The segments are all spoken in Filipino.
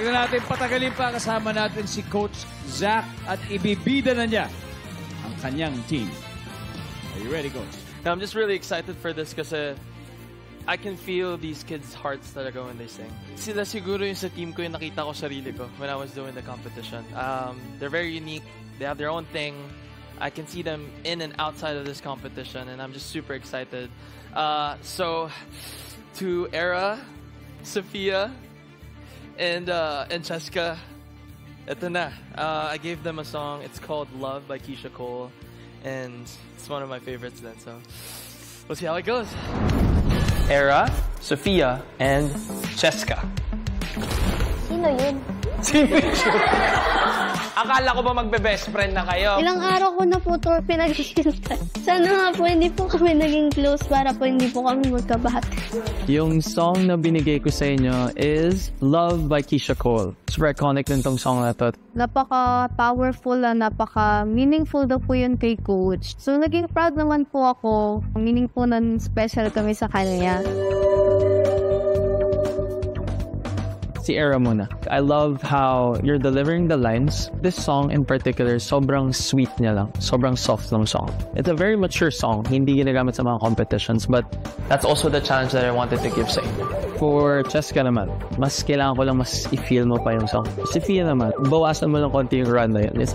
Huwag na natin patagalin pa. Kasama natin si Coach Zach at ibibida na niya ang kanyang team. Are you ready, Coach? I'm just really excited for this kasi I can feel these kids' hearts talaga when they sing. Sila siguro yung sa team ko yung nakita ko sarili ko when I was doing the competition. They're very unique. They have their own thing. I can see them in and outside of this competition, and I'm just super excited. So, to Era, Sophia, and Cheska, ito na. I gave them a song. It's called Love by Keisha Cole, and it's one of my favorites then. So, we'll see how it goes. Era, Sophia, and Cheska. Sino yun? Sino yun? Akala ko ba magbe-best friend na kayo? Ilang araw ko na po ito pinag-iintan. Sana nga po hindi po kami naging close para po hindi po kami magkabati. Yung song na binigay ko sa inyo is Love by Keisha Cole. Super iconic din tong song na to. Napaka-powerful na napaka-meaningful daw po yun kay Coach. So naging proud naman po ako. Meaning po nun special kami sa kanya. Si Era muna. I love how you're delivering the lines. This song in particular, sobrang sweet niya lang. Sobrang soft ng song. It's a very mature song. Hindi ginagamit sa mga competitions, but that's also the challenge that I wanted to give sa inyo. For Cheska naman, mas kailangan ko lang mas i-feel mo pa yung song. Si Fia naman, bawasan mo lang konti yung run na yun. It's,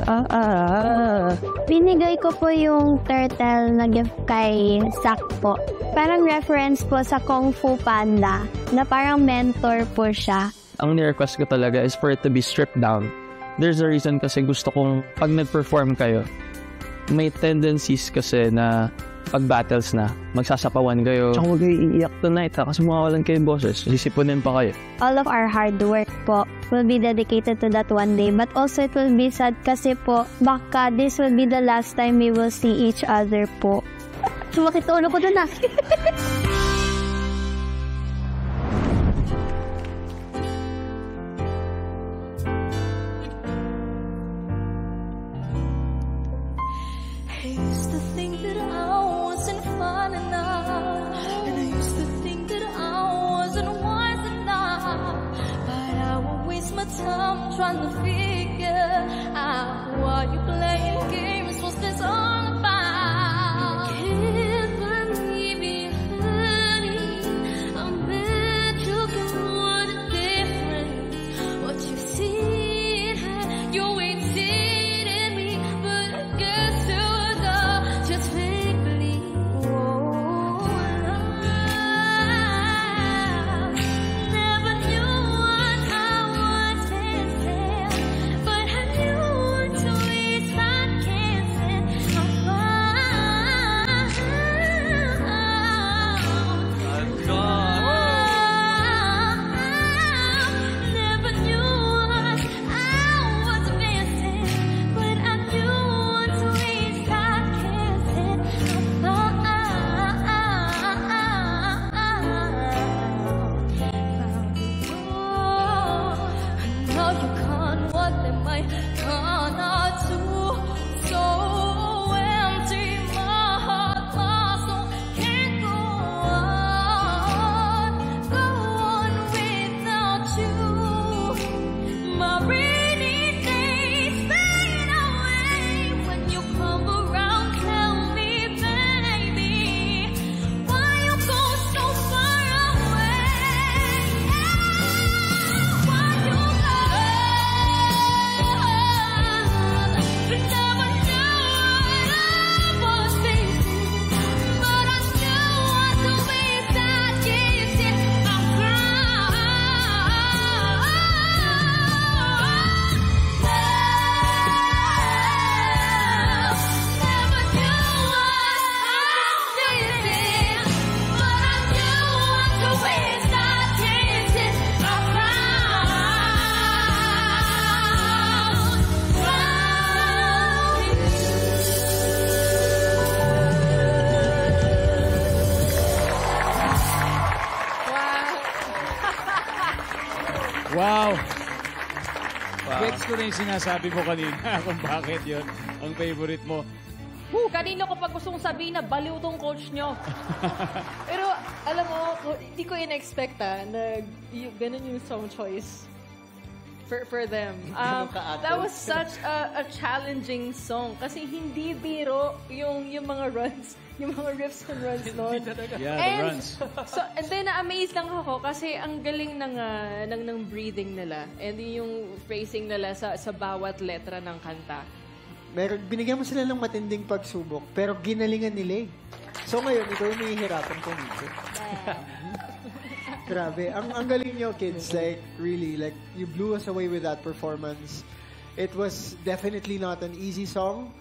Binigay ko po yung turtle na gift kay Zach po. Parang reference po sa Kung Fu Panda na parang mentor po siya. Ang ni-request ko talaga is for it to be stripped down. There's a reason kasi gusto kong pag nag-perform kayo, may tendencies kasi na pag battles na, magsasapawan kayo. Tsaka huwag kayo iiyak tonight ha, kasi mawawalan kayo boses. Sisipunin pa kayo. All of our hard work po will be dedicated to that one day. But also it will be sad kasi po, baka this will be the last time we will see each other po. Sumakit ulo ko dun ah. Trying to figure out why you playing games. What's this all about? Can't believe you heard it. I bet you can want a difference. What you see, you ain't seen in me, but I guess you're the just vaguely. Never knew what I was missing. But I knew to it I can't say I'm never knew what I was missing. But I knew to it I can't say I know you can't what they might cannot do. So empty, my heart, my soul can't go on without you. My rainy days fade away when you come around. Tell me, baby, why you go so far away? Why you go? Never knew what I was facing, but I still want to be that easy. I'm proud. Never knew what I was facing, but I still want to be that easy. I'm Wow! Gets ko na yung sinasabi mo kanina kung bakit yun ang favorite mo. Kanino ko pag gustong sabihin na baliw tong coach nyo. Pero, alam mo, hindi ko in-expect na ganun yung song choice. for them. That was such a challenging song kasi hindi biro yung mga runs, yung mga riffs and runs noon. Yeah, the runs. So, and then na-amaze lang ako kasi ang galing ng breathing nila and yung phrasing nila sa bawat letra ng kanta. Binigyan mo sila ng matinding pagsubok, pero ginalingan nila eh. So ngayon, ikaw yung mahihirapan kumikot. Grabe. Ang galing nyo, kids. Like, really, like, you blew us away with that performance. It was definitely not an easy song,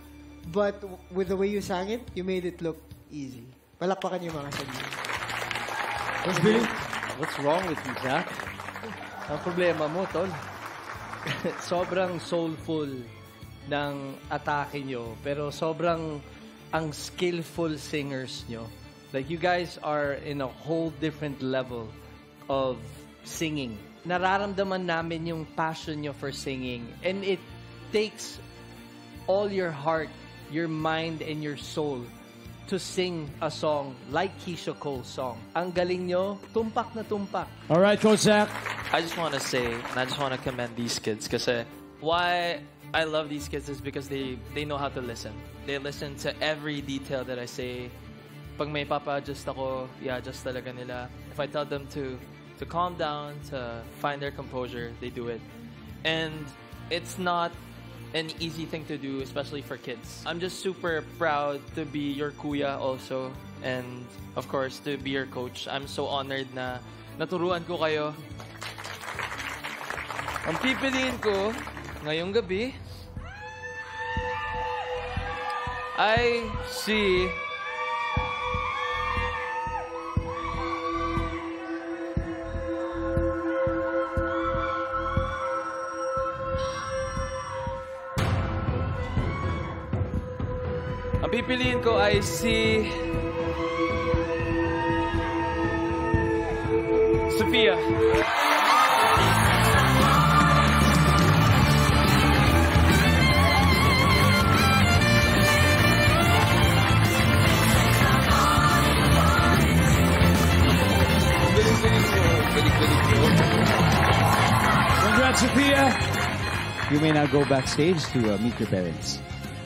but with the way you sang it, you made it look easy. Palakpakan yung mga sabihin. What's wrong with you, Jack? Ang problema mo, Tol. Sobrang soulful ng atake nyo, pero sobrang ang skillful singers nyo. Like, you guys are in a whole different level of singing. Nararamdaman namin yung passion nyo for singing. And it takes all your heart, your mind, and your soul to sing a song like Keisha Cole's song. Ang galing nyo, tumpak na tumpak. All right, Coach Zach. I just want to say, and I just want to commend these kids kasi why I love these kids is because they know how to listen. They listen to every detail that I say. Pag may papa-adjust ako, i-adjust talaga nila. If I tell them to calm down, to find their composure, they do it. And it's not an easy thing to do, especially for kids. I'm just super proud to be your kuya also, and of course, to be your coach. I'm so honored na naturuan ko kayo. Ang pipiliin ko ngayong gabi ay si pipiliin ko ay si Sophia. Congrats, Sophia. You may now go backstage to meet your parents.